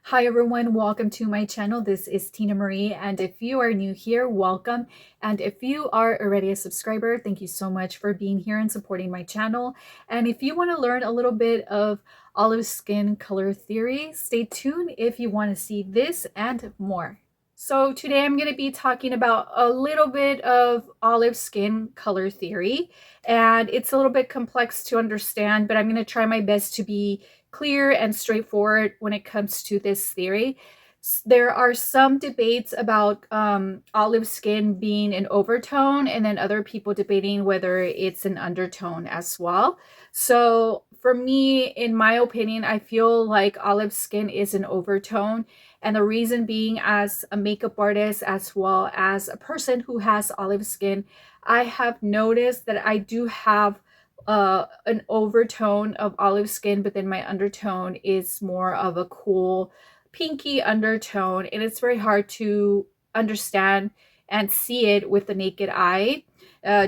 Hi everyone, welcome to my channel. This is Tina Marie, and if you are new here, welcome. And if you are already a subscriber, thank you so much for being here and supporting my channel. And if you want to learn a little bit of olive skin color theory, stay tuned if you want to see this and more. So today I'm going to be talking about a little bit of olive skin color theory, and it's a little bit complex to understand, but I'm going to try my best to be clear and straightforward when it comes to this theory. There are some debates about olive skin being an overtone, and then other people debating whether it's an undertone as well. So for me, in my opinion, I feel like olive skin is an overtone. And the reason being, as a makeup artist, as well as a person who has olive skin, I have noticed that I do have an overtone of olive skin, but then my undertone is more of a cool pinky undertone, and it's very hard to understand and see it with the naked eye,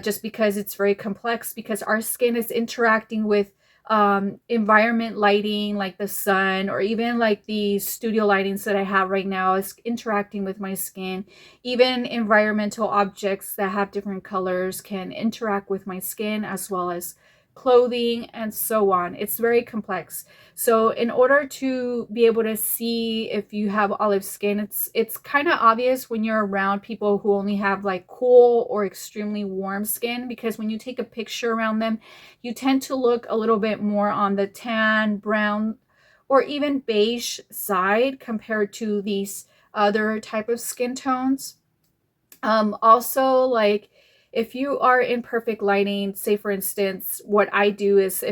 just because it's very complex, because our skin is interacting with environment lighting like the sun, or even like the studio lightings that I have right now is interacting with my skin. Even environmental objects that have different colors can interact with my skin, as well as clothing and so on. It's very complex. So in order to be able to see if you have olive skin, it's kind of obvious when you're around people who only have like cool or extremely warm skin, because when you take a picture around them, you tend to look a little bit more on the tan, brown, or even beige side compared to these other type of skin tones. Also, like, if you are in perfect lighting, say for instance, what I do is,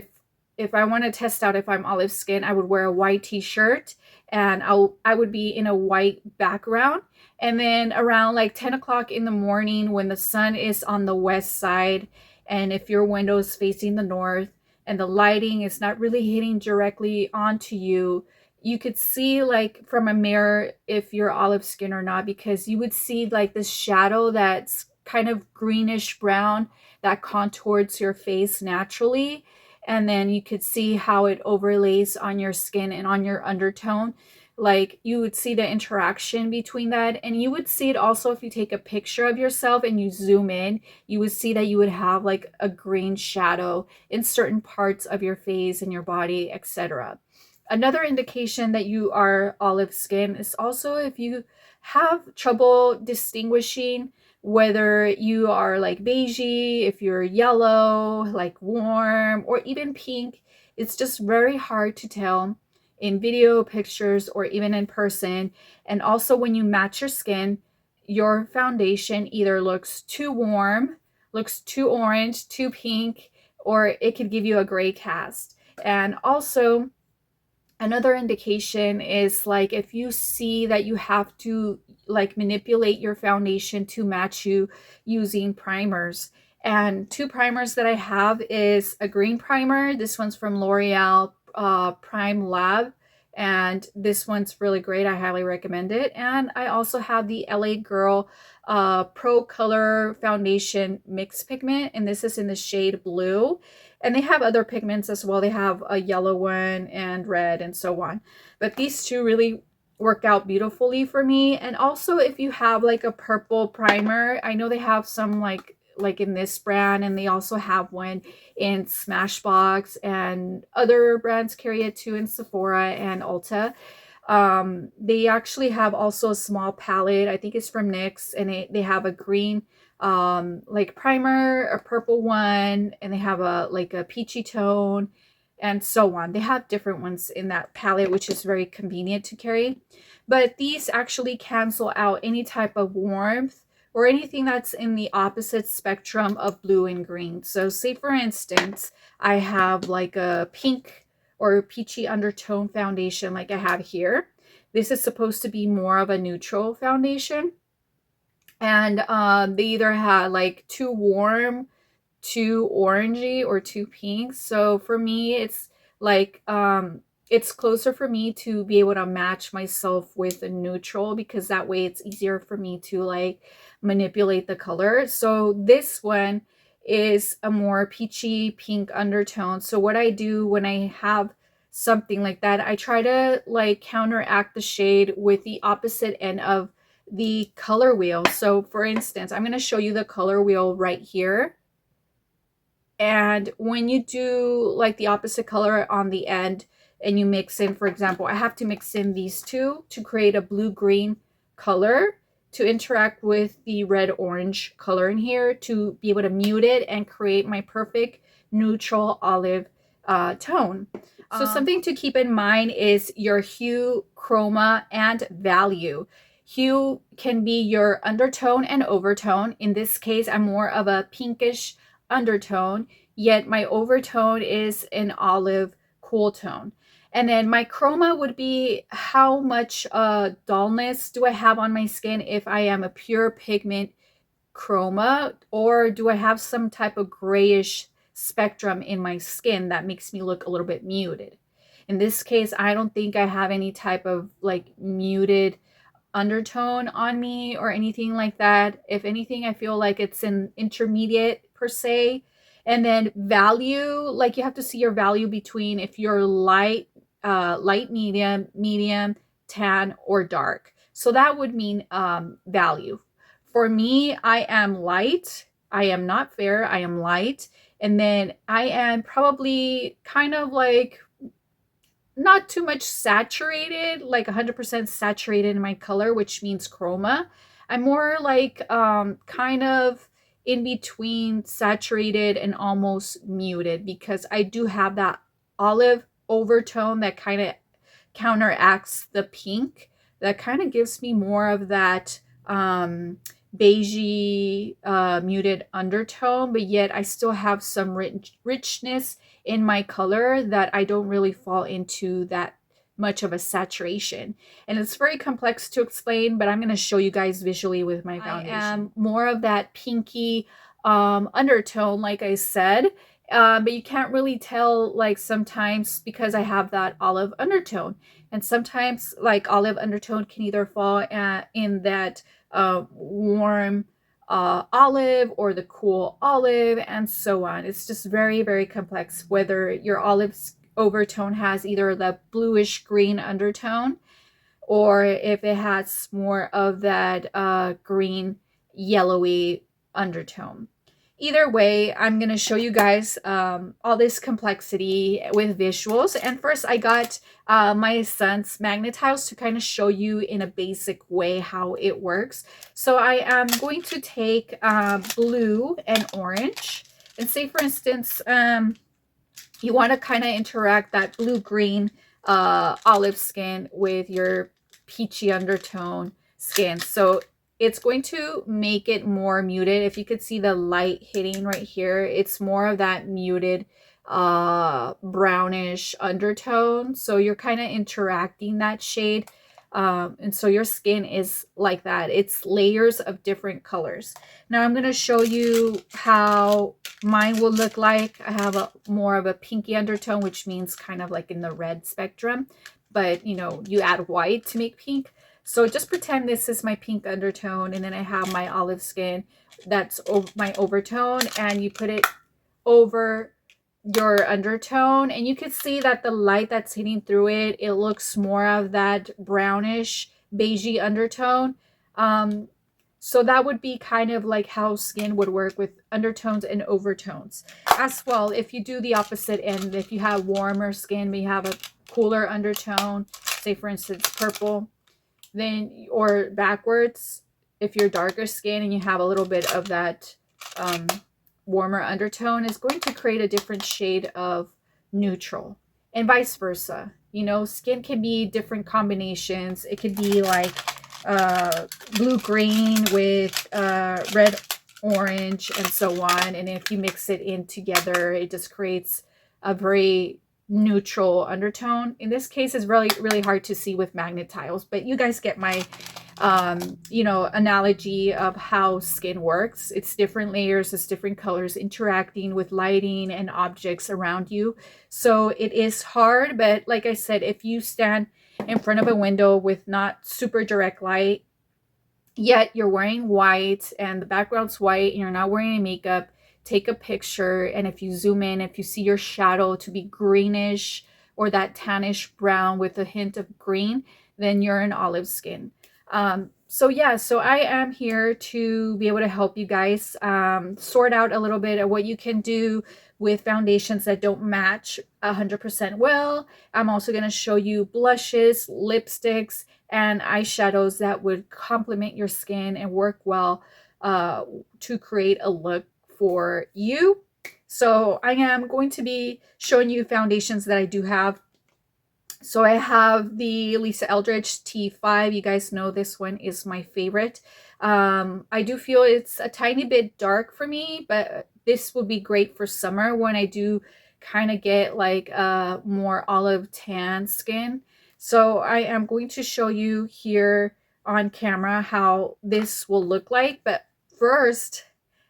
if I want to test out if I'm olive skin, I would wear a white t-shirt, and I would be in a white background. And then around like 10 o'clock in the morning, when the sun is on the west side, and if your window is facing the north and the lighting is not really hitting directly onto you, you could see like from a mirror if you're olive skin or not, because you would see like this shadow that's kind of greenish brown that contours your face naturally, and then you could see how it overlays on your skin and on your undertone. Like, you would see the interaction between that, and you would see it also if you take a picture of yourself and you zoom in. You would see that you would have like a green shadow in certain parts of your face and your body, etc. Another indication that you are olive skin is also if you have trouble distinguishing whether you are like beigey, if you're yellow, like warm, or even pink. It's just very hard to tell in video, pictures, or even in person. And also, when you match your skin, your foundation either looks too warm, looks too orange, too pink, or it could give you a gray cast. And also, another indication is like if you see that you have to like manipulate your foundation to match you using primers. And two primers that I have is a green primer. This one's from L'Oreal Prime Lab, and this one's really great. I highly recommend it. And I also have the LA Girl Pro Color Foundation Mix Pigment, and this is in the shade blue. And they have other pigments as well. They have a yellow one and red and so on. But these two really work out beautifully for me. And also, if you have like a purple primer, I know they have some like in this brand, and they also have one in Smashbox, and other brands carry it too in Sephora and Ulta. They actually have also a small palette. I think it's from NYX, and they have a green like primer, a purple one, and they have a like a peachy tone, and so on. They have different ones in that palette, which is very convenient to carry. But these actually cancel out any type of warmth or anything that's in the opposite spectrum of blue and green. So say for instance, I have like a pink or peachy undertone foundation like I have here. This is supposed to be more of a neutral foundation, and they either had like too warm, too orangey, or too pink. So for me, it's closer for me to be able to match myself with a neutral, because that way it's easier for me to like manipulate the color. So this one is a more peachy pink undertone. So what I do when I have something like that. I try to like counteract the shade with the opposite end of the color wheel. So for instance, I'm going to show you the color wheel right here. And when you do like the opposite color on the end and you mix in, for example, I have to mix in these two to create a blue-green color to interact with the red-orange color in here to be able to mute it and create my perfect neutral olive tone. So something to keep in mind is your hue, chroma, and value. Hue can be your undertone and overtone. In this case, I'm more of a pinkish undertone, yet my overtone is an olive cool tone. And then my chroma would be how much dullness do I have on my skin if I am a pure pigment chroma, or do I have some type of grayish spectrum in my skin that makes me look a little bit muted. In this case, I don't think I have any type of like muted undertone on me or anything like that. If anything, I feel like it's an intermediate per se. And then value, like you have to see your value between if you're light, light medium, tan, or dark. So that would mean value. For me, I am light. I am not fair. I am light. And then I am probably kind of like not too much saturated, like 100% saturated in my color, which means chroma. I'm more like kind of in between saturated and almost muted because I do have that olive overtone that kind of counteracts the pink. That kind of gives me more of that beigey muted undertone, but yet I still have some richness in my color that I don't really fall into that much of a saturation. And it's very complex to explain, but I'm going to show you guys visually with my foundation. I am more of that pinky undertone, like I said, but you can't really tell like sometimes because I have that olive undertone. And sometimes like olive undertone can either fall in that warm olive or the cool olive and so on. It's just very, very complex whether your olive's overtone has either the bluish green undertone or if it has more of that green yellowy undertone. Either way, I'm going to show you guys all this complexity with visuals. And first I got my son's magnet tiles to kind of show you in a basic way how it works. So I am going to take blue and orange and say, for instance, you want to kind of interact that blue-green olive skin with your peachy undertone skin. So it's going to make it more muted. If you could see the light hitting right here, it's more of that muted brownish undertone. So you're kind of interacting that shade. And so your skin is like that. It's layers of different colors. Now I'm going to show you how mine will look like. I have a more of a pinky undertone, which means kind of like in the red spectrum. But, you know, you add white to make pink. So just pretend this is my pink undertone, and then I have my olive skin that's my overtone, and you put it over your undertone, and you can see that the light that's hitting through it, it looks more of that brownish beigey undertone. So that would be kind of like how skin would work with undertones and overtones. As well, if you do the opposite end, if you have warmer skin but you have a cooler undertone, say for instance purple, then, or backwards, if you're darker skin and you have a little bit of that warmer undertone, is going to create a different shade of neutral, and vice versa. You know, skin can be different combinations. It could be like blue-green with red-orange and so on. And if you mix it in together, it just creates a very neutral undertone. In this case, it's really, really hard to see with magnet tiles, but you guys get my you know, analogy of how skin works. It's different layers, it's different colors interacting with lighting and objects around you. So it is hard, but like I said, if you stand in front of a window with not super direct light, yet you're wearing white and the background's white and you're not wearing any makeup, take a picture, and if you zoom in, if you see your shadow to be greenish or that tannish brown with a hint of green, then you're an olive skin. So yeah, so I am here to be able to help you guys sort out a little bit of what you can do with foundations that don't match 100% well. I'm also going to show you blushes, lipsticks, and eyeshadows that would complement your skin and work well to create a look for you. So I am going to be showing you foundations that I do have. So I have the Lisa Eldridge T5. You guys know this one is my favorite. I do feel it's a tiny bit dark for me, but this would be great for summer when I do kind of get like a more olive tan skin. So I am going to show you here on camera how this will look like. But first,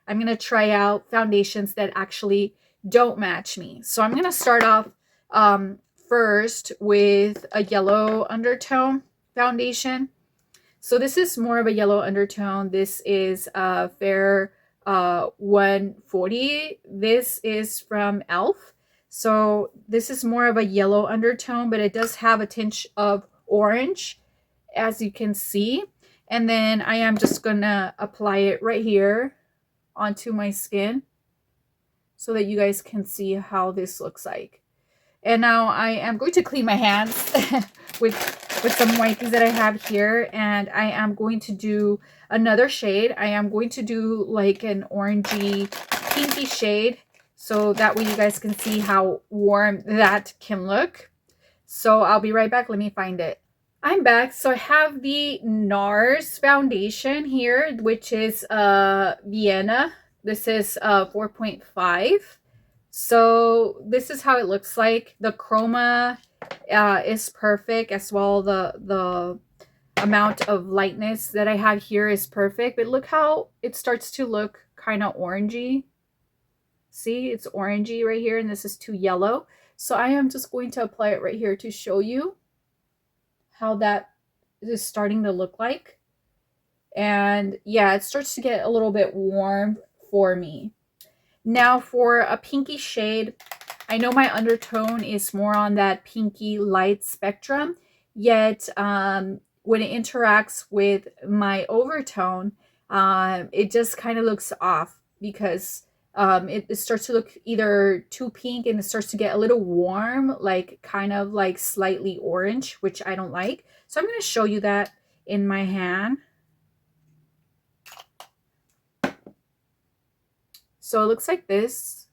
I'm going to try out foundations that actually don't match me. So I'm going to start off first with a yellow undertone foundation. So this is more of a yellow undertone. This is Fair 140. This is from e.l.f. So this is more of a yellow undertone, but it does have a tinge of orange, as you can see. And then I am just gonna apply it right here onto my skin so that you guys can see how this looks like. And now I am going to clean my hands with some wipes that I have here. And I am going to do another shade. I am going to do like an orangey, pinky shade. So that way you guys can see how warm that can look. So I'll be right back. Let me find it. I'm back. So I have the NARS foundation here, which is Vienna. This is 4.5. So this is how it looks like. The chroma is perfect as well. The amount of lightness that I have here is perfect. But look how it starts to look kind of orangey. See, it's orangey right here, and this is too yellow. So I am just going to apply it right here to show you how that is starting to look like. And yeah, it starts to get a little bit warm for me. Now for a pinky shade, I know my undertone is more on that pinky light spectrum, yet when it interacts with my overtone, it just kind of looks off because it starts to look either too pink and it starts to get a little warm, like kind of like slightly orange, which I don't like. So I'm going to show you that in my hand. So it looks like this.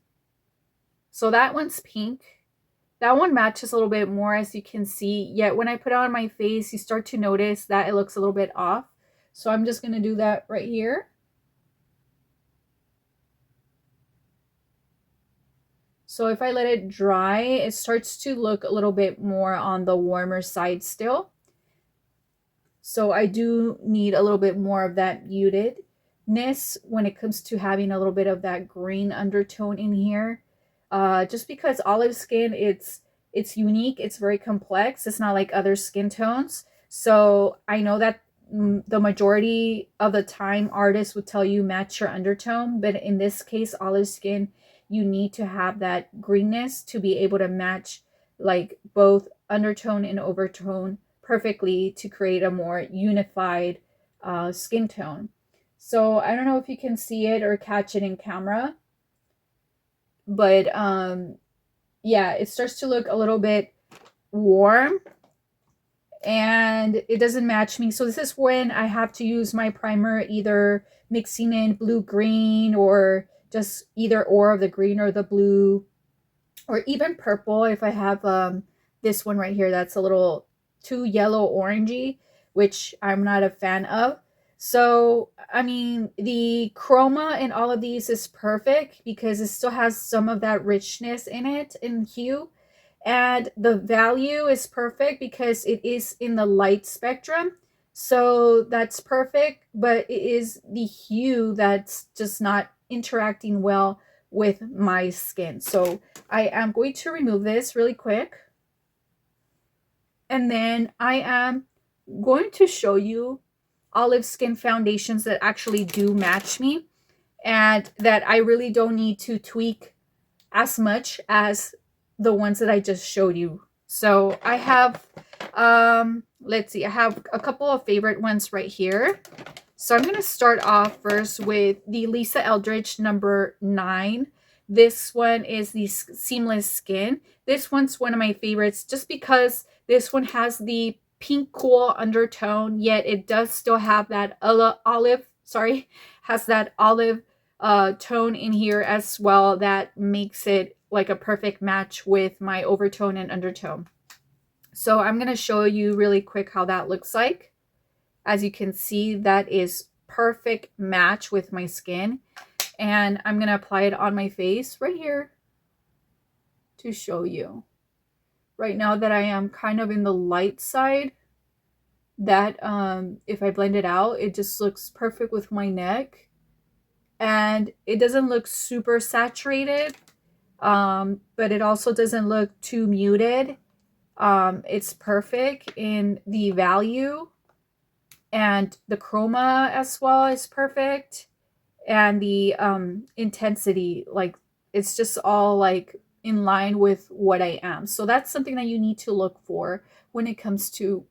So that one's pink. That one matches a little bit more, as you can see. Yet when I put it on my face, you start to notice that it looks a little bit off. So I'm just going to do that right here. So if I let it dry, it starts to look a little bit more on the warmer side still. So I do need a little bit more of that muted when it comes to having a little bit of that green undertone in here, just because olive skin, it's unique, it's very complex, it's not like other skin tones. So I know that the majority of the time artists would tell you match your undertone, but in this case, olive skin, you need to have that greenness to be able to match like both undertone and overtone perfectly to create a more unified skin tone. So I don't know if you can see it or catch it in camera, but yeah, it starts to look a little bit warm and it doesn't match me. So this is when I have to use my primer, either mixing in blue green or just either or of the green or the blue, or even purple if I have this one right here that's a little too yellow orangey, which I'm not a fan of. So, I mean, the chroma in all of these is perfect because it still has some of that richness in it in hue. And the value is perfect because it is in the light spectrum. So that's perfect, but it is the hue that's just not interacting well with my skin. So I am going to remove this really quick. And then I am going to show you olive skin foundations that actually do match me and that I really don't need to tweak as much as the ones that I just showed you. So I have, let's see, I have a couple of favorite ones right here. So I'm going to start off first with the Lisa Eldridge number 9. This one is the Seamless Skin. This one's one of my favorites just because this one has the pink cool undertone, yet it does still have that has that olive tone in here as well that makes it like a perfect match with my overtone and undertone. So I'm going to show you really quick how that looks like. As you can see, that is perfect match with my skin. And I'm going to apply it on my face right here to show you. Right now that I am kind of in the light side, that if I blend it out, it just looks perfect with my neck. And it doesn't look super saturated, but it also doesn't look too muted. It's perfect in the value, and the chroma as well is perfect, and the intensity, like it's just all like in line with what I am. So that's something that you need to look for when it comes to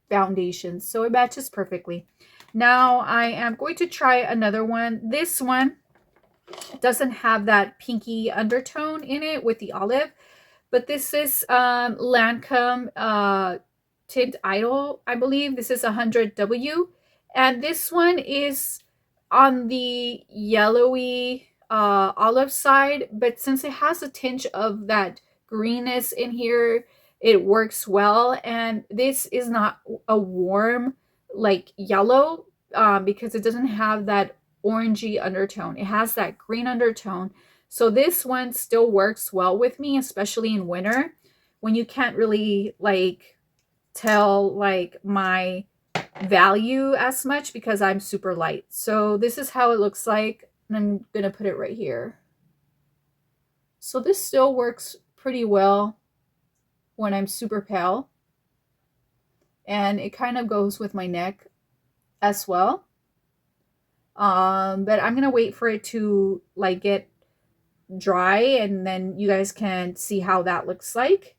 foundations. So it matches perfectly. Now I am going to try another one. This one doesn't have that pinky undertone in it with the olive, but this is Lancome Tint Idol, I believe. This is 100W. And this one is on the yellowy olive side, but since it has a tinge of that greenness in here, it works well. And this is not a warm like yellow because it doesn't have that orangey undertone. It has that green undertone. So this one still works well with me, especially in winter when you can't really like tell like my value as much because I'm super light. So this is how it looks like, and I'm gonna put it right here. So this still works pretty well when I'm super pale, and it kind of goes with my neck as well. But I'm gonna wait for it to like get dry, and then you guys can see how that looks like.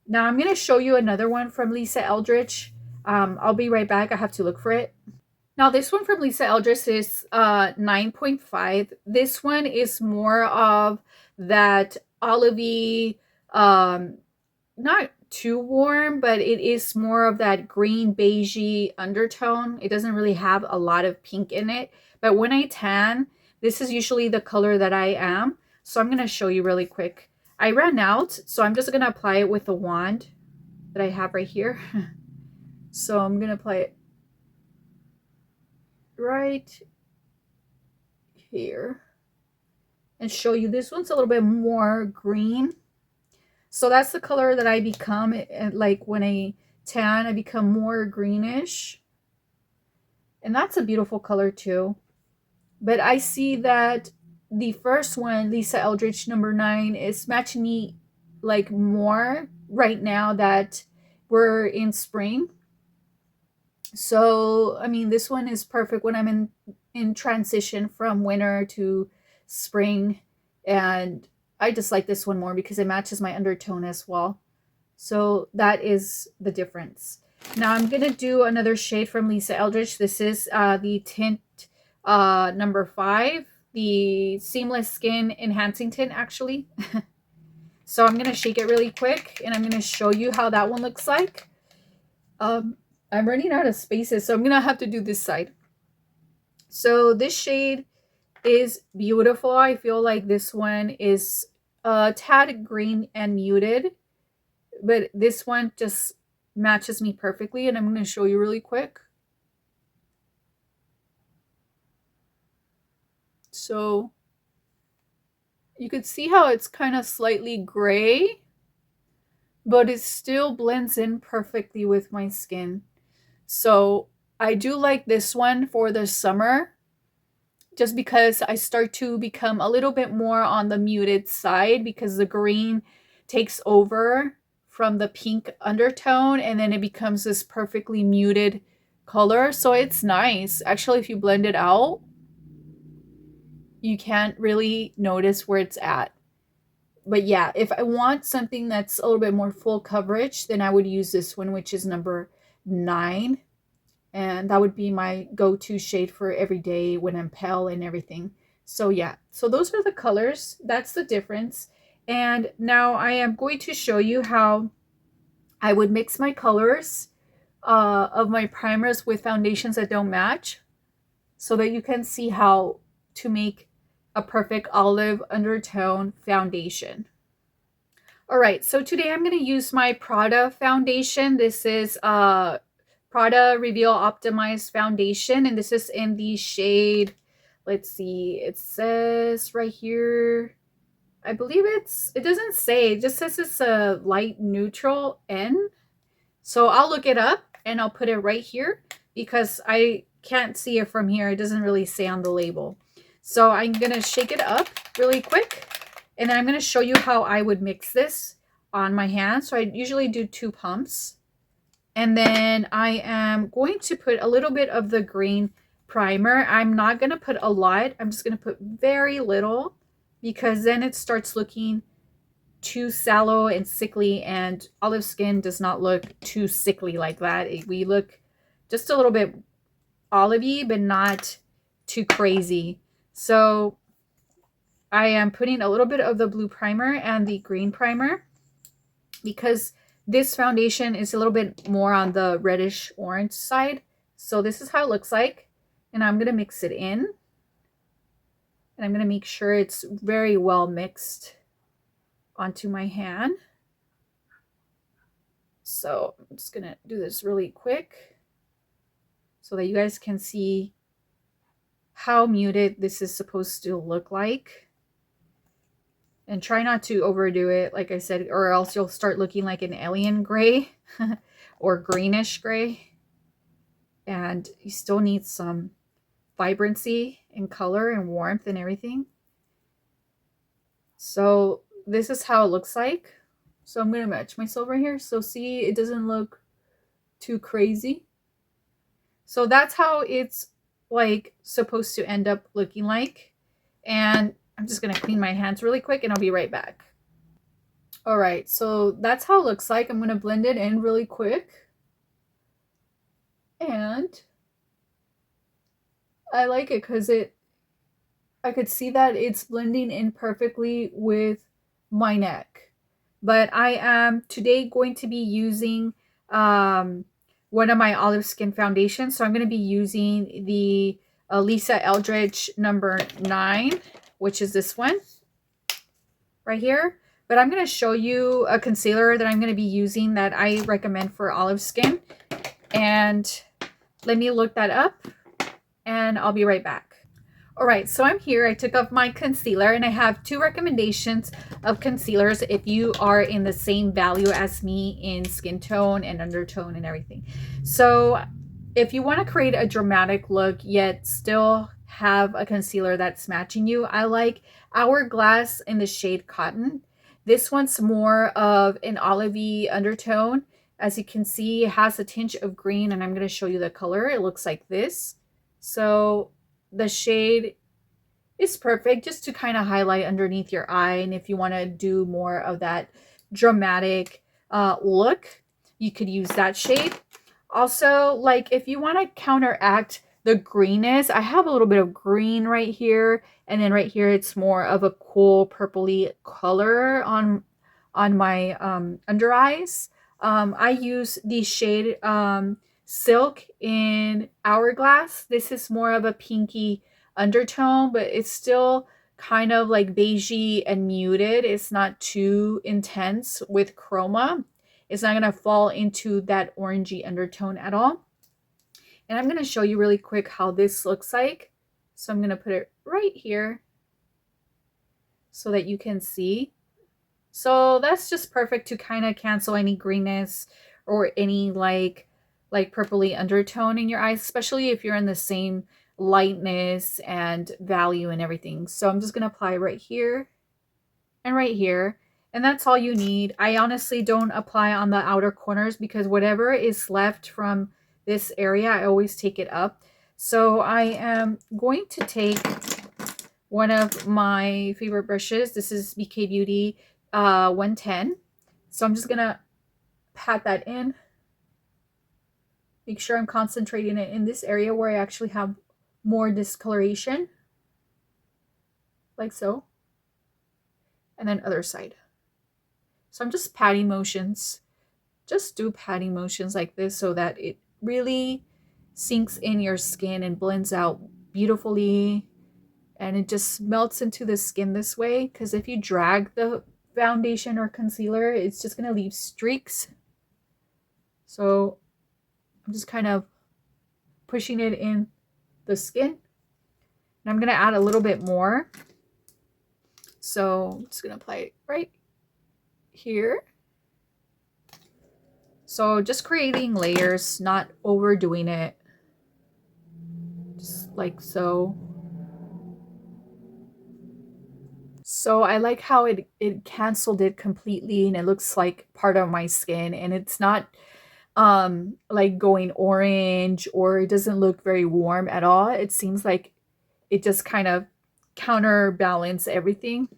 Now I'm going to show you another one from Lisa Eldridge. I'll be right back. I have to look for it. Now this one from Lisa Eldridge is 9.5. This one is more of that olivey, not too warm, but it is more of that green beigey undertone. It doesn't really have a lot of pink in it, but when I tan, this is usually the color that I am. So I'm going to show you really quick. I ran out, so I'm just going to apply it with the wand that I have right here. So I'm going to apply it right here and show you. This one's a little bit more green. So that's the color that I become. Like when I tan, I become more greenish. And that's a beautiful color too. But I see that the first one, Lisa Eldridge number 9, is matching me like more right now that we're in spring. So, I mean, this one is perfect when I'm in transition from winter to spring. And I just like this one more because it matches my undertone as well. So that is the difference. Now I'm going to do another shade from Lisa Eldridge. This is the tint number 5, the Seamless Skin Enhancing Tint, actually. So I'm going to shake it really quick, and I'm going to show you how that one looks like. I'm running out of spaces, so I'm going to have to do this side. So this shade is beautiful. I feel like this one is a tad green and muted, but this one just matches me perfectly, and I'm going to show you really quick. So you could see how it's kind of slightly gray, but it still blends in perfectly with my skin. So I do like this one for the summer, just because I start to become a little bit more on the muted side because the green takes over from the pink undertone, and then it becomes this perfectly muted color. So it's nice. Actually, if you blend it out, you can't really notice where it's at. But yeah, if I want something that's a little bit more full coverage, then I would use this one, which is number 9. And that would be my go-to shade for every day when I'm pale and everything. So yeah, so those are the colors. That's the difference. And now I am going to show you how I would mix my colors of my primers with foundations that don't match, so that you can see how to make a perfect olive undertone foundation. All right, so today I'm going to use my Prada foundation. This is Prada Reveal Optimized Foundation, and this is in the shade, let's see, it says right here, I believe it doesn't say, it just says it's a light neutral N. So I'll look it up and I'll put it right here because I can't see it from here. It doesn't really say on the label. So I'm going to shake it up really quick. And then I'm going to show you how I would mix this on my hand. So I usually do 2 pumps. And then I am going to put a little bit of the green primer. I'm not going to put a lot. I'm just going to put very little because then it starts looking too sallow and sickly, and olive skin does not look too sickly like that. We look just a little bit olivey, but not too crazy. So I am putting a little bit of the blue primer and the green primer because this foundation is a little bit more on the reddish orange side. So this is how it looks like. And I'm going to mix it in. And I'm going to make sure it's very well mixed onto my hand. So I'm just going to do this really quick so that you guys can see how muted this is supposed to look like. And try not to overdo it, like I said, or else you'll start looking like an alien gray or greenish gray. And you still need some vibrancy and color and warmth and everything. So this is how it looks like. So I'm going to match myself right here. So see, it doesn't look too crazy. So that's how it's like supposed to end up looking like. And I'm just going to clean my hands really quick and I'll be right back. All right, so that's how it looks like. I'm going to blend it in really quick. And I like it because I could see that it's blending in perfectly with my neck. But I am today going to be using one of my olive skin foundations. So I'm going to be using the Lisa Eldridge number 9, which is this one right here. But I'm going to show you a concealer that I'm going to be using that I recommend for olive skin. And let me look that up and I'll be right back. All right, so I'm here. I took off my concealer and I have 2 recommendations of concealers if you are in the same value as me in skin tone and undertone and everything. So if you want to create a dramatic look yet still have a concealer that's matching you, I like Hourglass in the shade Cotton. This one's more of an olivey undertone. As you can see, it has a tinge of green, and I'm going to show you the color. It looks like this. So the shade is perfect just to kind of highlight underneath your eye. And if you want to do more of that dramatic look, you could use that shade. Also, like if you want to counteract the greenness, I have a little bit of green right here. And then right here, it's more of a cool purpley color on my under eyes. I use the shade Silk in Hourglass. This is more of a pinky undertone, but it's still kind of like beigey and muted. It's not too intense with chroma. It's not going to fall into that orangey undertone at all. And I'm going to show you really quick how this looks like. So I'm going to put it right here so that you can see. So that's just perfect to kind of cancel any greenness or any like purpley undertone in your eyes, especially if you're in the same lightness and value and everything. So I'm just going to apply right here and right here. And that's all you need. I honestly don't apply on the outer corners because whatever is left from this area, I always take it up. So I am going to take one of my favorite brushes. This is BK Beauty 110. So I'm just going to pat that in. Make sure I'm concentrating it in this area where I actually have more discoloration. Like so. And then other side. So I'm just patting motions. Just do patting motions like this so that it really sinks in your skin and blends out beautifully. And it just melts into the skin this way. Because if you drag the foundation or concealer, it's just going to leave streaks. So I'm just kind of pushing it in the skin. And I'm going to add a little bit more. So I'm just going to apply it right here. So just creating layers, not overdoing it. Just like so. So I like how it canceled it completely and it looks like part of my skin, and it's not like going orange, or it doesn't look very warm at all. It seems like it just kind of counterbalance everything.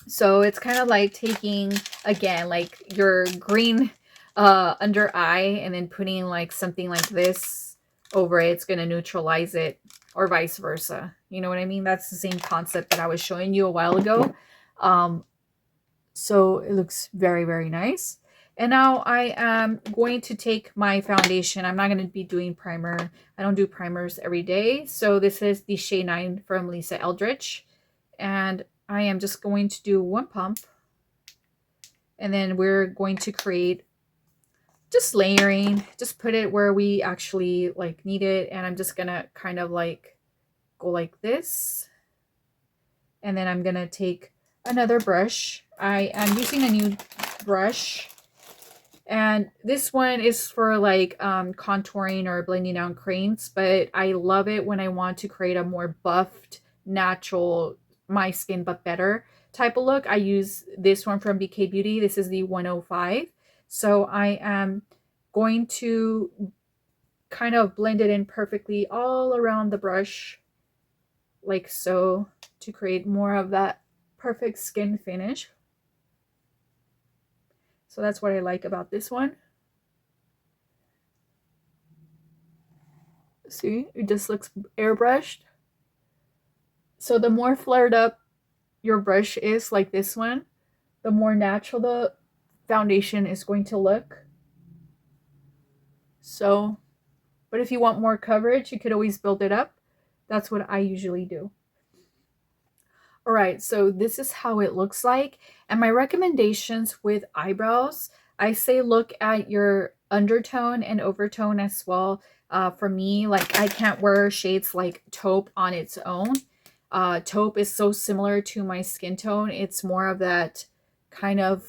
So it's kind of like taking, again, like your green under eye and then putting like something like this over it. It's going to neutralize it, or vice versa. You know what I mean? That's the same concept that I was showing you a while ago. So it looks very, very nice. And now I am going to take my foundation. I'm not going to be doing primer. I don't do primers every day. So this is the Shade 9 from Lisa Eldridge. And I am just going to do one pump. And then we're going to create just layering. Just put it where we actually like need it. And I'm just going to kind of like go like this. And then I'm going to take another brush. I am using a new brush. And this one is for like contouring or blending out creams. But I love it when I want to create a more buffed, natural, my skin but better type of look. I use this one from BK Beauty. This is the 105. So I am going to kind of blend it in perfectly all around the brush, like so, to create more of that perfect skin finish. So that's what I like about this one. See, it just looks airbrushed. So the more flared up your brush is, like this one, the more natural the foundation is going to look. So, but if you want more coverage, you could always build it up. That's what I usually do. All right, so this is how it looks like. And my recommendations with eyebrows, I say look at your undertone and overtone as well. For me, like I can't wear shades like taupe on its own. Taupe is so similar to my skin tone. It's more of that kind of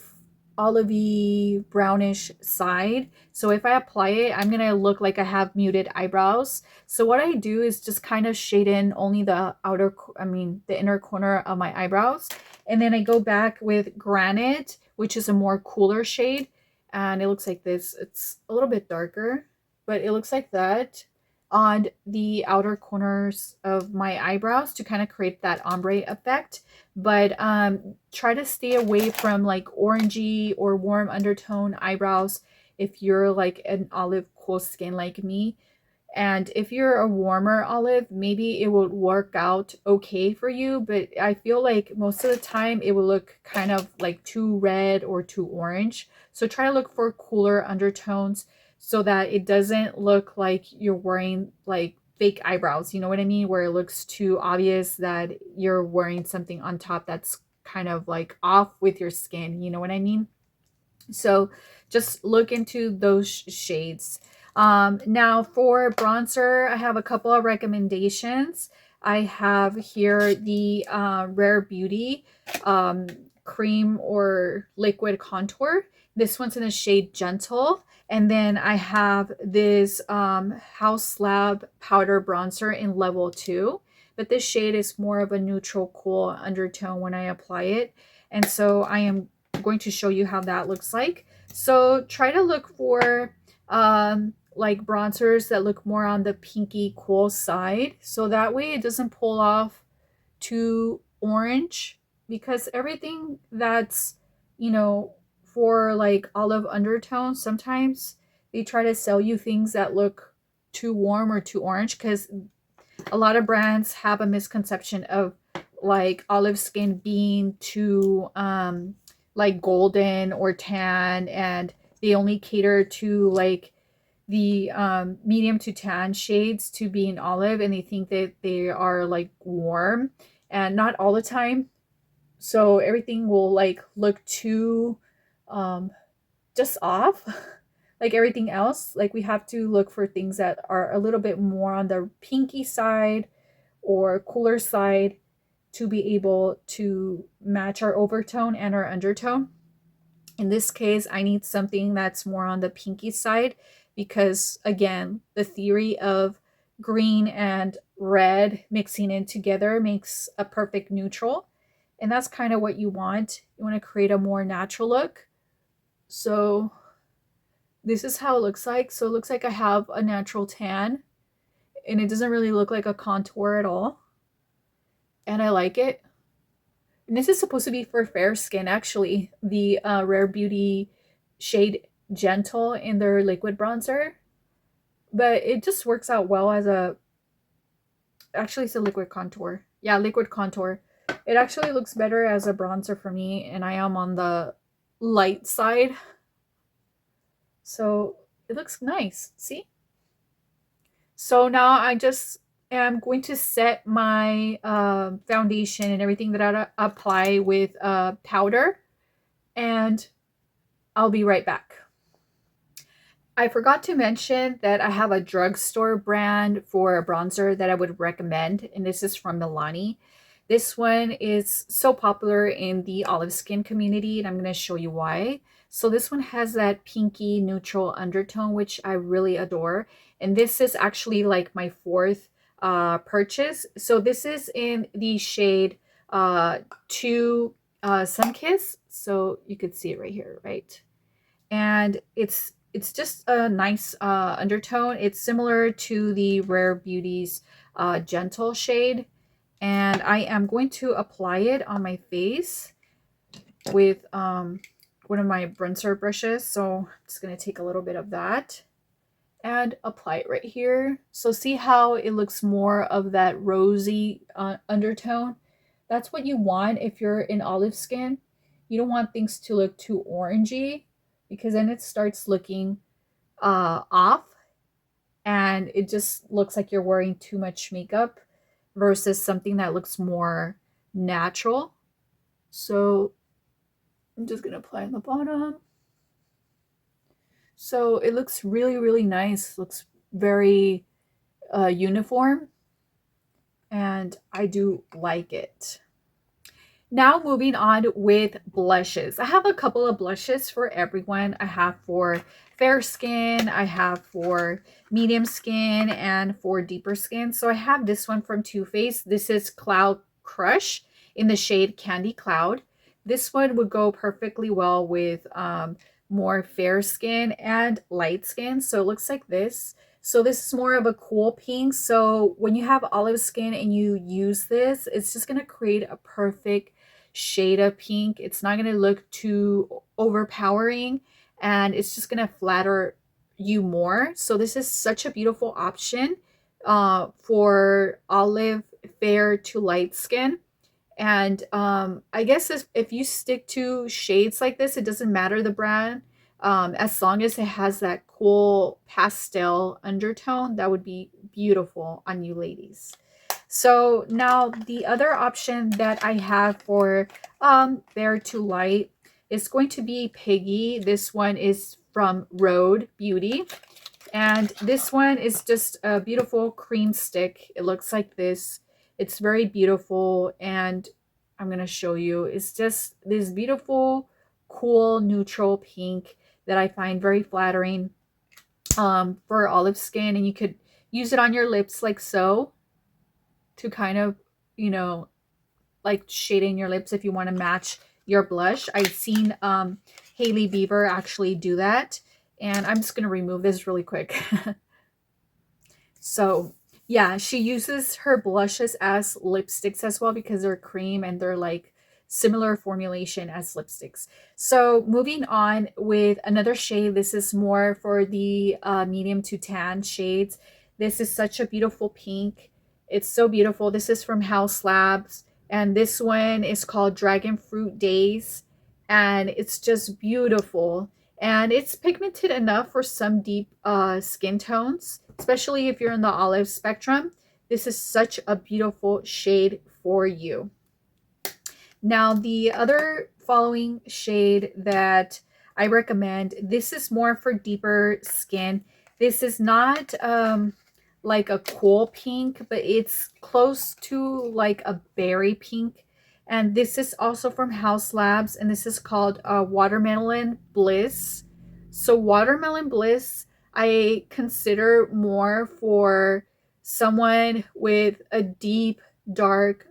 olivey brownish side. So if I apply it, I'm gonna look like I have muted eyebrows. So what I do is just kind of shade in only the the inner corner of my eyebrows. And then I go back with Granite, which is a more cooler shade. And it looks like this. It's a little bit darker, but it looks like that on the outer corners of my eyebrows to kind of create that ombre effect. But try to stay away from like orangey or warm undertone eyebrows if you're like an olive cool skin like me. And if you're a warmer olive, maybe it will work out okay for you. But I feel like most of the time it will look kind of like too red or too orange. So try to look for cooler undertones so that it doesn't look like you're wearing like fake eyebrows. You know what I mean? Where it looks too obvious that you're wearing something on top that's kind of like off with your skin. You know what I mean? So just look into those shades. Now for bronzer, I have a couple of recommendations. I have here the Rare Beauty cream or liquid contour. This one's in the shade Gentle. And then I have this House Lab powder bronzer in level 2. But this shade is more of a neutral, cool undertone when I apply it. And so I am going to show you how that looks like. So try to look for like bronzers that look more on the pinky cool side. So that way it doesn't pull off too orange, because everything that's, you know, for like olive undertones, sometimes they try to sell you things that look too warm or too orange, because a lot of brands have a misconception of like olive skin being too like golden or tan, and they only cater to like the medium to tan shades to be in olive, and they think that they are like warm, and not all the time. So everything will like look too um just off like everything else. Like we have to look for things that are a little bit more on the pinky side or cooler side to be able to match our overtone and our undertone. In this case, I need something that's more on the pinky side, because again, the theory of green and red mixing in together makes a perfect neutral. And that's kind of what you want. You want to create a more natural look. So this is how it looks like. So it looks like I have a natural tan, and it doesn't really look like a contour at all. And I like it. And this is supposed to be for fair skin, actually. The Rare Beauty shade Gentle in their liquid bronzer. But it just works out well as a... Actually, it's a liquid contour. Yeah, liquid contour. It actually looks better as a bronzer for me, and I am on the light side. So it looks nice. See? So now I just am going to set my foundation and everything that I apply with powder, and I'll be right back. I forgot to mention that I have a drugstore brand for a bronzer that I would recommend, and this is from Milani. This one is so popular in the olive skin community, and I'm going to show you why. So this one has that pinky neutral undertone, which I really adore. And this is actually like my fourth purchase. So this is in the shade 2 Sunkiss. So you could see it right here, right? And it's just a nice undertone. It's similar to the Rare Beauty's Gentle shade. And I am going to apply it on my face with one of my bronzer brushes. So I'm just going to take a little bit of that and apply it right here. So see how it looks more of that rosy undertone? That's what you want if you're in olive skin. You don't want things to look too orangey, because then it starts looking off, and it just looks like you're wearing too much makeup versus something that looks more natural. So I'm just going to apply on the bottom. So it looks really, really nice. Looks very uniform, and I do like it. Now moving on with blushes. I have a couple of blushes for everyone. I have for fair skin, I have for medium skin, and for deeper skin. So I have this one from Too Faced. This is Cloud Crush in the shade Candy Cloud. This one would go perfectly well with more fair skin and light skin. So it looks like this. So this is more of a cool pink. So when you have olive skin and you use this, it's just going to create a perfect shade of pink. It's not going to look too overpowering, and it's just going to flatter you more. So this is such a beautiful option for olive fair to light skin. And I guess if you stick to shades like this, it doesn't matter the brand. As long as it has that cool pastel undertone, that would be beautiful on you ladies. So now the other option that I have for fair to light is going to be Piggy. This one is from Rhode Beauty. And this one is just a beautiful cream stick. It looks like this. It's very beautiful, and I'm going to show you. It's just this beautiful, cool, neutral pink that I find very flattering for olive skin. And you could use it on your lips like so to kind of, you know, like shade in your lips if you want to match your blush. I've seen Hailey Bieber actually do that. And I'm just going to remove this really quick. So Yeah, she uses her blushes as lipsticks as well because they're cream and they're like similar formulation as lipsticks. So moving on with another shade, this is more for the medium to tan shades. This is such a beautiful pink. It's so beautiful. This is from House Labs, and this one is called Dragon Fruit Days, and it's just beautiful. And it's pigmented enough for some deep skin tones, especially if you're in the olive spectrum. This is such a beautiful shade for you. Now, the other following shade that I recommend, this is more for deeper skin. This is not like a cool pink, but it's close to like a berry pink. And this is also from House Labs, and this is called Watermelon Bliss. So, Watermelon Bliss, I consider more for someone with a deep, dark,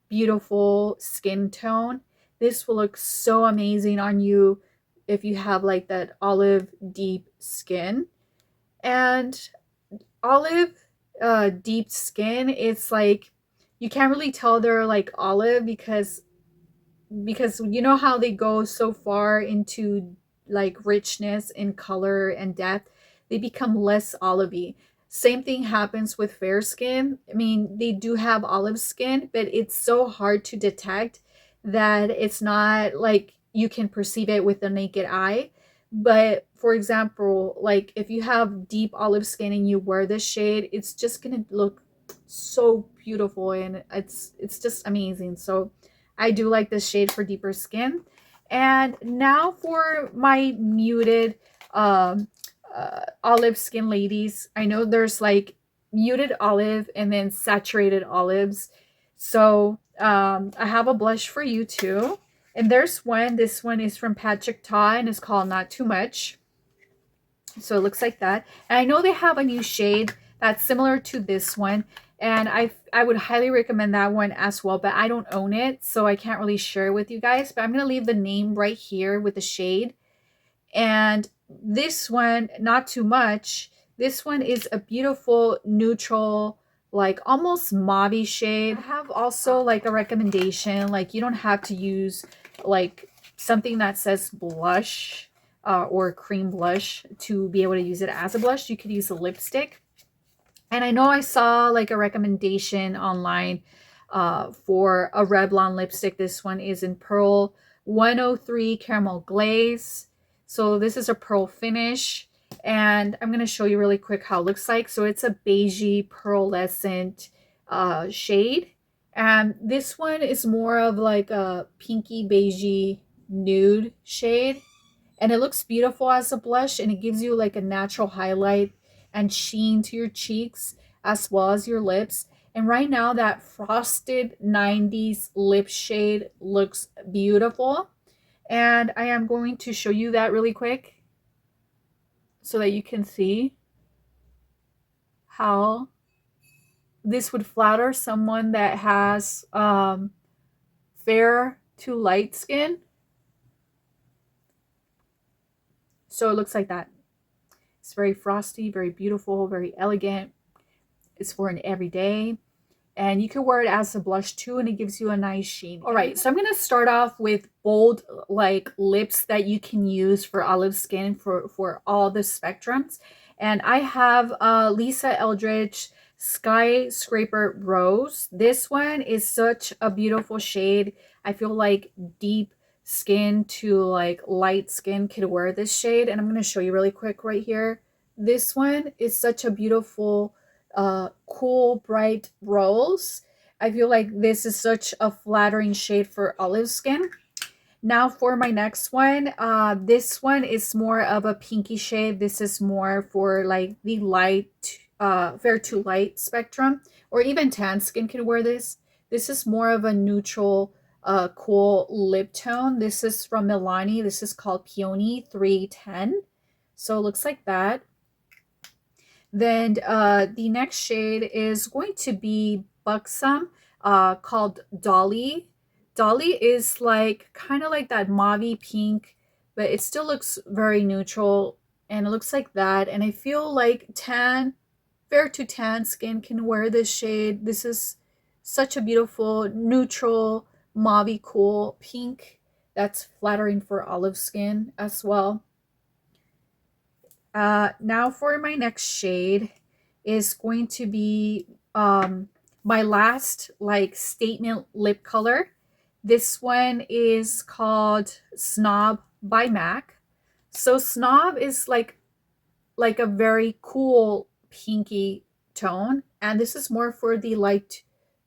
beautiful skin tone. This will look so amazing on you if you have like that olive deep skin. And olive deep skin, it's like you can't really tell they're like olive because you know how they go so far into like richness in color and depth, they become less olivey. Same thing happens with fair skin. I mean, they do have olive skin, but it's so hard to detect that it's not like you can perceive it with the naked eye. But for example, like if you have deep olive skin and you wear this shade, it's just gonna look so beautiful and it's just amazing. So I do like this shade for deeper skin. And now for my muted olive skin ladies. I know there's like muted olive and then saturated olives. So I have a blush for you too. And there's one. This one is from Patrick Ta and it's called Not Too Much. So it looks like that. And I know they have a new shade that's similar to this one. And I would highly recommend that one as well, but I don't own it, so I can't really share it with you guys. But I'm going to leave the name right here with the shade. And this one, Not Too Much, this one is a beautiful neutral, like almost mauve shade. I have also like a recommendation, like you don't have to use like something that says blush or cream blush to be able to use it as a blush. You could use a lipstick. And I know I saw like a recommendation online for a Revlon lipstick. This one is in Pearl 103 Caramel Glaze. So this is a pearl finish. And I'm going to show you really quick how it looks like. So it's a beigey pearlescent shade. And this one is more of like a pinky beigey nude shade. And it looks beautiful as a blush, and it gives you like a natural highlight and sheen to your cheeks as well as your lips. And right now that frosted 90s lip shade looks beautiful. And I am going to show you that really quick so that you can see how this would flatter someone that has fair to light skin. So it looks like that. It's very frosty, very beautiful, very elegant. It's for an everyday. And you can wear it as a blush too, and it gives you a nice sheen. All right, so I'm going to start off with bold like lips that you can use for olive skin for all the spectrums. And I have Lisa Eldridge Skyscraper Rose. This one is such a beautiful shade. I feel like deep skin to like light skin could wear this shade. And I'm going to show you really quick right here. This one is such a beautiful cool bright rose. I feel like this is such a flattering shade for olive skin. Now for my next one, this one is more of a pinky shade. This is more for like the light, fair to light spectrum, or even tan skin can wear this. This is more of a neutral, cool lip tone. This is from Milani. This is called Peony 310. So it looks like that. Then the next shade is going to be Buxom, called Dolly. Dolly is like kind of like that mauve pink, but it still looks very neutral, and it looks like that. And I feel like tan fair to tan skin can wear this shade. This is such a beautiful neutral mauve cool pink that's flattering for olive skin as well. Now for my next shade is going to be my last like statement lip color. This one is called Snob by MAC. So Snob is like a very cool pinky tone, and this is more for the light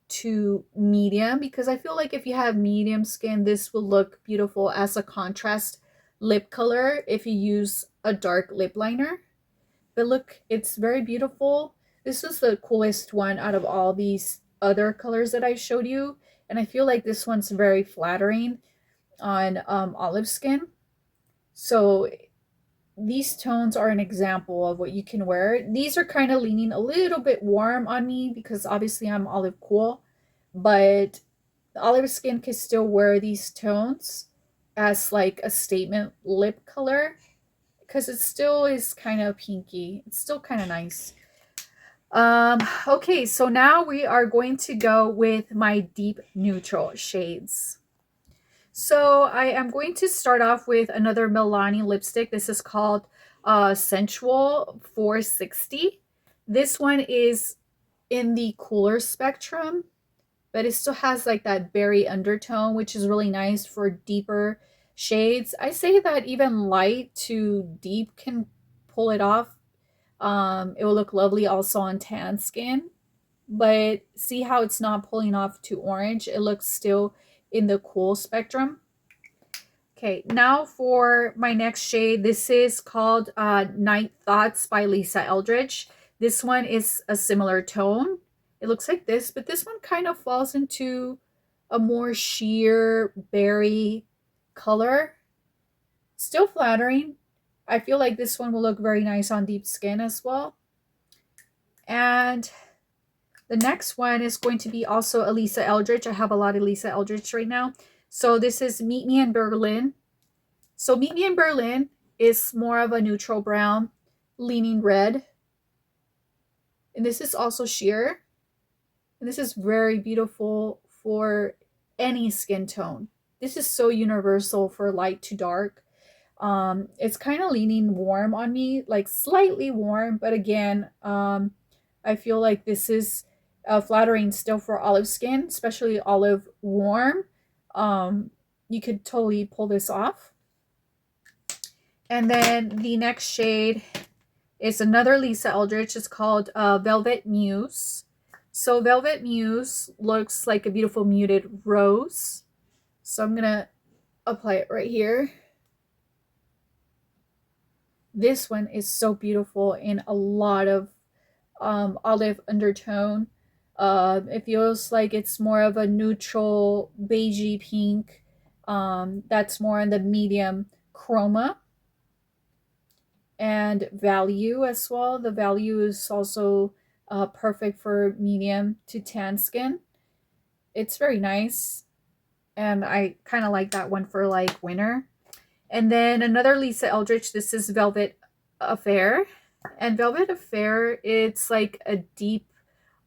to medium, because I feel like if you have medium skin, this will look beautiful as a contrast lip color if you use a dark lip liner. But look, it's very beautiful. This is the coolest one out of all these other colors that I showed you, and I feel like this one's very flattering on olive skin. So these tones are an example of what you can wear. These are kind of leaning a little bit warm on me because obviously I'm olive cool, but olive skin can still wear these tones as like a statement lip color because it still is kind of pinky. It's still kind of nice. Okay, so now we are going to go with my deep neutral shades. So I am going to start off with another Milani lipstick. This is called Sensual 460. This one is in the cooler spectrum, but it still has like that berry undertone, which is really nice for deeper shades. I say that even light to deep can pull it off. It will look lovely also on tan skin, but see how it's not pulling off to orange? It looks still in the cool spectrum. Okay, now for my next shade. This is called Night Thoughts by Lisa Eldridge. This one is a similar tone. It looks like this, but this one kind of falls into a more sheer berry color. Still flattering. I feel like this one will look very nice on deep skin as well. And the next one is going to be also a Lisa Eldridge. I have a lot of Lisa Eldridge right now. So this is Meet Me in Berlin. So Meet Me in Berlin is more of a neutral brown, leaning red. And this is also sheer. And this is very beautiful for any skin tone. This is so universal for light to dark. It's kind of leaning warm on me, like slightly warm, but again, I feel like this is flattering still for olive skin, especially olive warm. You could totally pull this off. And then the next shade is another Lisa Eldridge. It's called Velvet Muse. So Velvet Muse looks like a beautiful muted rose. So I'm going to apply it right here. This one is so beautiful in a lot of olive undertone. It feels like it's more of a neutral beigey pink. That's more in the medium chroma. And value as well. The value is also perfect for medium to tan skin. It's very nice. And I kind of like that one for like winter. And then another Lisa Eldridge. This is Velvet Affair. And Velvet Affair, it's like a deep,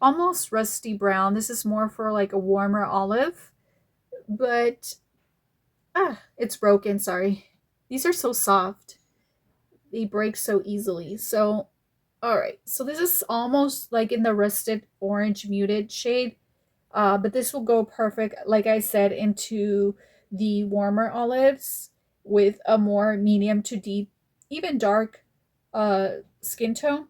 almost rusty brown. This is more for like a warmer olive. But, it's broken, sorry. These are so soft. They break so easily. So, alright. So this is almost like in the rusted orange muted shade. But this will go perfect, like I said, into the warmer olives with a more medium to deep, even dark skin tone.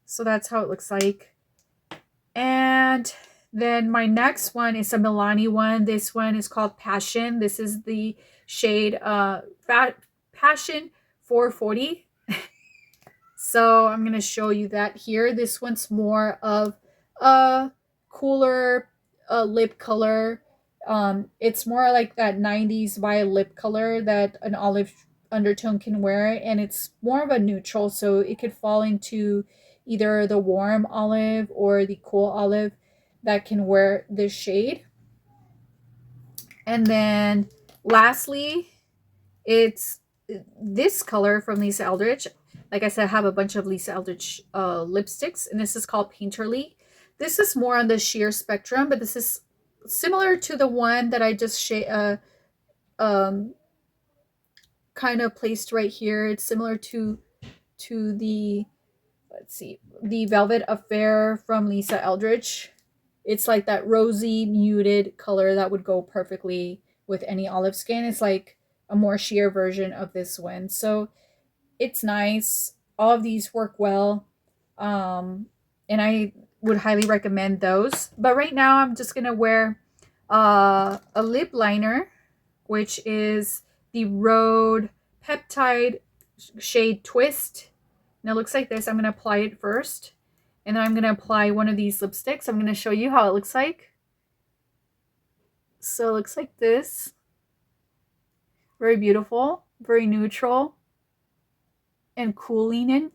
So that's how it looks like. And then my next one is a Milani one. This one is called Passion. This is the shade Passion 440. So I'm going to show you that here. This one's more of a cooler lip color. It's more like that 90s violet lip color that an olive undertone can wear, and it's more of a neutral, so it could fall into either the warm olive or the cool olive that can wear this shade. And then lastly, it's this color from Lisa Eldridge. like I said, I have a bunch of Lisa Eldridge lipsticks, and this is called Painterly. This is more on the sheer spectrum, but this is similar to the one that I just um, kind of placed right here. It's similar to the, let's see, the Velvet Affair from Lisa Eldridge. It's like that rosy muted color that would go perfectly with any olive skin. It's like a more sheer version of this one. So it's nice. All of these work well. And I would highly recommend those. But right now I'm just going to wear a lip liner, which is the Rhode Peptide shade Twist. And it looks like this. I'm going to apply it first. And then I'm going to apply one of these lipsticks. I'm going to show you how it looks like. So it looks like this. Very beautiful. Very neutral. And cool leaning.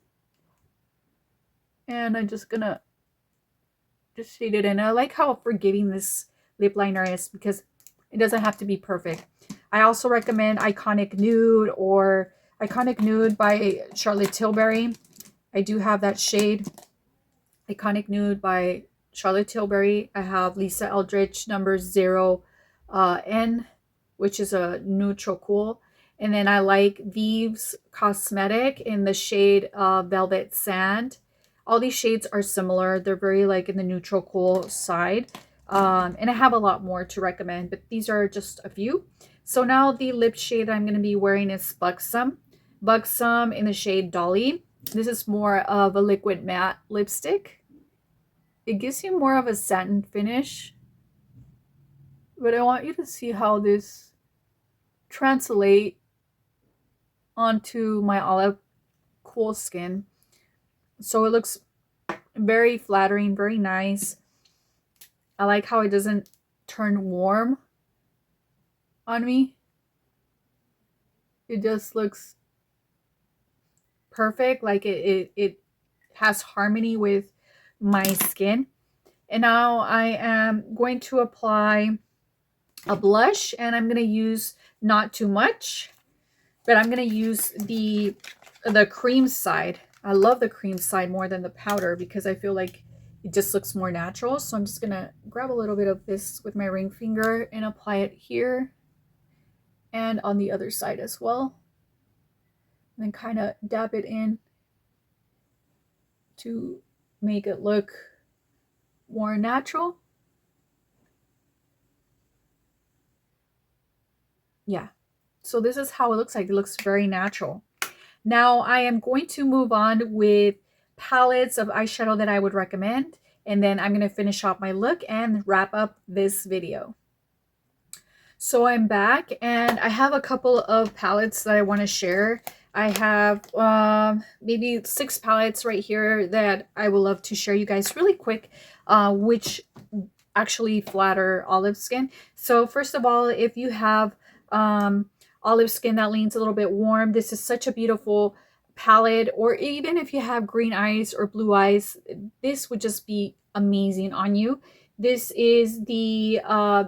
And I'm just going to just shade it in. I like how forgiving this lip liner is because it doesn't have to be perfect. I also recommend Iconic Nude or Iconic Nude by Charlotte Tilbury. I do have that shade. Iconic Nude by Charlotte Tilbury. I have Lisa Eldridge number 0N, which is a neutral cool. And then I like Vive's Cosmetic in the shade Velvet Sand. All these shades are similar. They're very like in the neutral cool side. And I have a lot more to recommend, but these are just a few. So now the lip shade I'm going to be wearing is Buxom. Buxom in the shade Dolly. This is more of a liquid matte lipstick. It gives you more of a satin finish. But I want you to see how this translates onto my olive cool skin. So it looks very flattering, very nice. I like how it doesn't turn warm on me. It just looks perfect. Like it has harmony with my skin. And now I am going to apply a blush, and I'm going to use not too much, but I'm going to use the cream side. I love the cream side more than the powder because I feel like it just looks more natural. So I'm just going to grab a little bit of this with my ring finger and apply it here and on the other side as well. And then kind of dab it in to make it look more natural. Yeah. So this is how it looks like. It looks very natural. Now I am going to move on with palettes of eyeshadow that I would recommend. And then I'm going to finish off my look and wrap up this video. So I'm back and I have a couple of palettes that I want to share. I have maybe 6 palettes right here that I would love to share you guys really quick, which actually flatter olive skin. So first of all, if you have olive skin that leans a little bit warm, this is such a beautiful palette. Or even if you have green eyes or blue eyes, this would just be amazing on you. This is the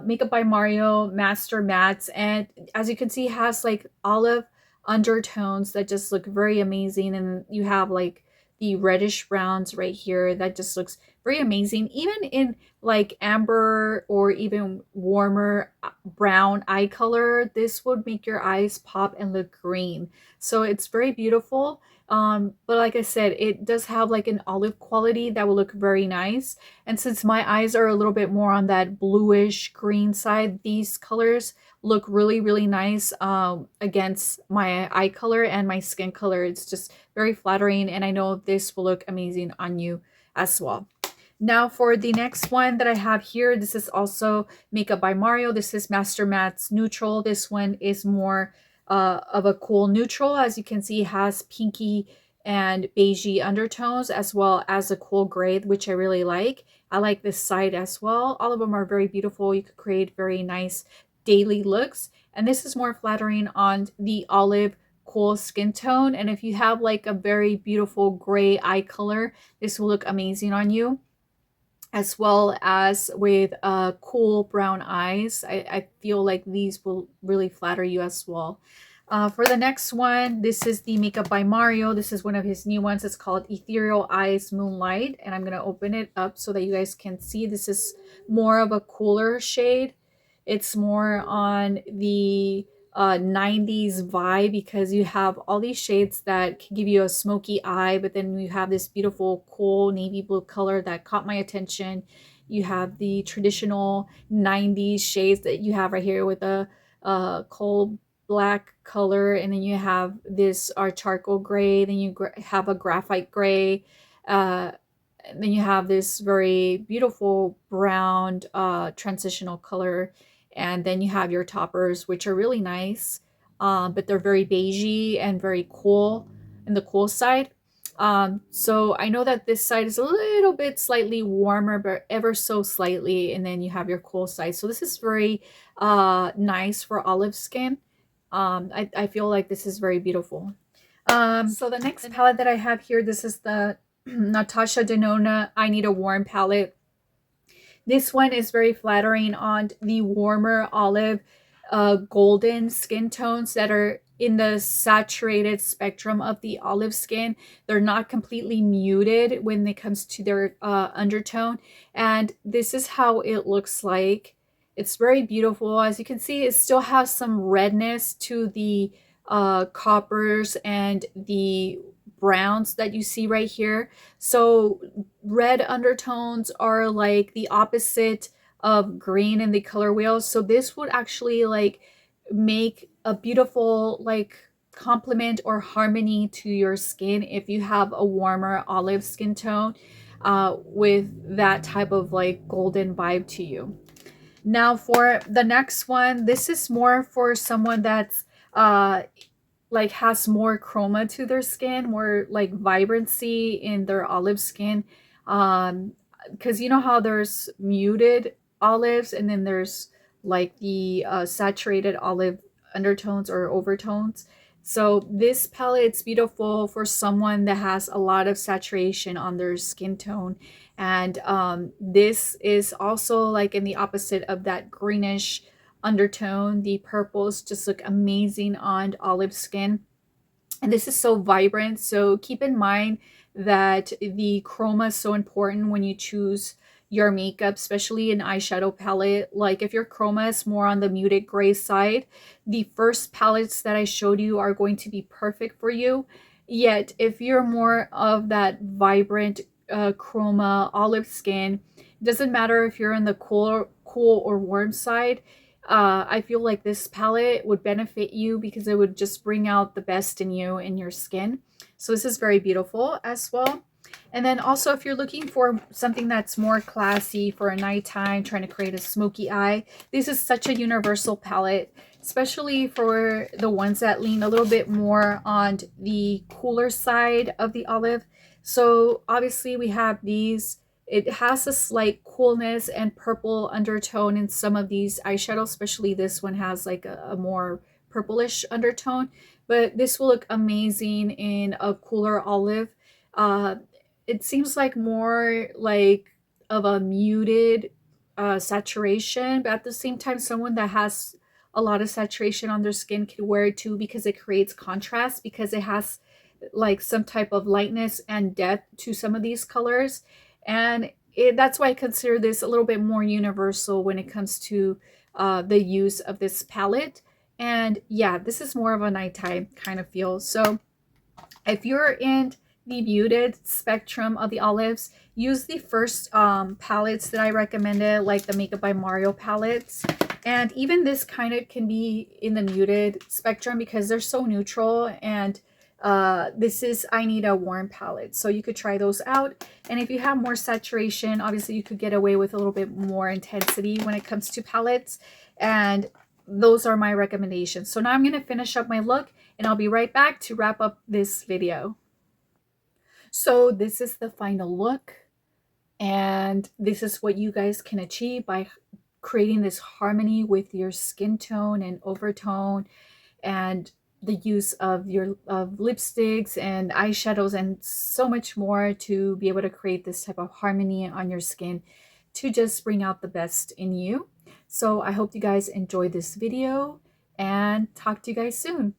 Makeup by Mario Master Mattes, and as you can see, it has like olive undertones that just look very amazing, and you have like the reddish browns right here that just looks very amazing. Even in like amber or even warmer brown eye color, this would make your eyes pop and look green. So it's very beautiful. But like I said, it does have like an olive quality that will look very nice. And since my eyes are a little bit more on that bluish green side, these colors look really, really nice against my eye color and my skin color. It's just very flattering, and I know this will look amazing on you as well. Now for the next one that I have here, this is also Makeup by Mario. This is Master Matte's Neutral. This one is more of a cool neutral. As you can see, it has pinky and beigey undertones as well as a cool gray, which I really like. I like this side as well. All of them are very beautiful. You could create very nice daily looks. And this is more flattering on the olive cool skin tone. And if you have like a very beautiful gray eye color, this will look amazing on you. As well as with cool brown eyes. I feel like these will really flatter you as well. For the next one, this is the Makeup by Mario. This is one of his new ones. It's called Ethereal Eyes Moonlight. And I'm going to open it up so that you guys can see. This is more of a cooler shade. It's more on the 90s vibe because you have all these shades that can give you a smoky eye. But then you have this beautiful, cool navy blue color that caught my attention. You have the traditional 90s shades that you have right here with a coal black color, and then you have this charcoal gray, then you have a graphite gray, uh, and then you have this very beautiful brown transitional color, and then you have your toppers, which are really nice, but they're very beigey and very cool in the cool side. So I know that this side is a little bit slightly warmer, but ever so slightly, and then you have your cool side. So this is very nice for olive skin. I feel like this is very beautiful. So the next palette that I have here, this is the Natasha Denona I Need a Warm palette. This one is very flattering on the warmer olive golden skin tones that are in the saturated spectrum of the olive skin. They're not completely muted when it comes to their undertone. And this is how it looks like. It's very beautiful. As you can see, it still has some redness to the coppers and the browns that you see right here. So red undertones are like the opposite of green in the color wheel. So this would actually like make a beautiful like complement or harmony to your skin if you have a warmer olive skin tone with that type of like golden vibe to you. Now for the next one, this is more for someone that's like has more chroma to their skin, more like vibrancy in their olive skin. Because you know how there's muted olives and then there's like the saturated olive undertones or overtones. So this palette, it's beautiful for someone that has a lot of saturation on their skin tone. And this is also like in the opposite of that greenish undertone. The purples just look amazing on olive skin. And this is so vibrant. So keep in mind that the chroma is so important when you choose your makeup, especially an eyeshadow palette. Like if your chroma is more on the muted gray side, the first palettes that I showed you are going to be perfect for you. Yet if you're more of that vibrant chroma olive skin, it doesn't matter if you're in the cool or warm side. I feel like this palette would benefit you because it would just bring out the best in you and your skin. So this is very beautiful as well. And then also if you're looking for something that's more classy for a nighttime, trying to create a smoky eye, this is such a universal palette, especially for the ones that lean a little bit more on the cooler side of the olive. So obviously we have these. It has a slight coolness and purple undertone in some of these eyeshadows, especially this one has like a more purplish undertone. But this will look amazing in a cooler olive. Uh, it seems like more like of a muted saturation, but at the same time, someone that has a lot of saturation on their skin can wear it too because it creates contrast, because it has like some type of lightness and depth to some of these colors. And that's why I consider this a little bit more universal when it comes to the use of this palette. And yeah, this is more of a nighttime kind of feel. So if you're in the muted spectrum of the olives, use the first palettes that I recommended, like the Makeup by Mario palettes. And even this kind of can be in the muted spectrum because they're so neutral. And this is I Need a Warm palette. So you could try those out. And if you have more saturation, obviously you could get away with a little bit more intensity when it comes to palettes. And those are my recommendations. So now I'm going to finish up my look and I'll be right back to wrap up this video. So this is the final look. And this is what you guys can achieve by creating this harmony with your skin tone and overtone, and the use of your lipsticks and eyeshadows and so much more to be able to create this type of harmony on your skin to just bring out the best in you. So I hope you guys enjoyed this video and talk to you guys soon.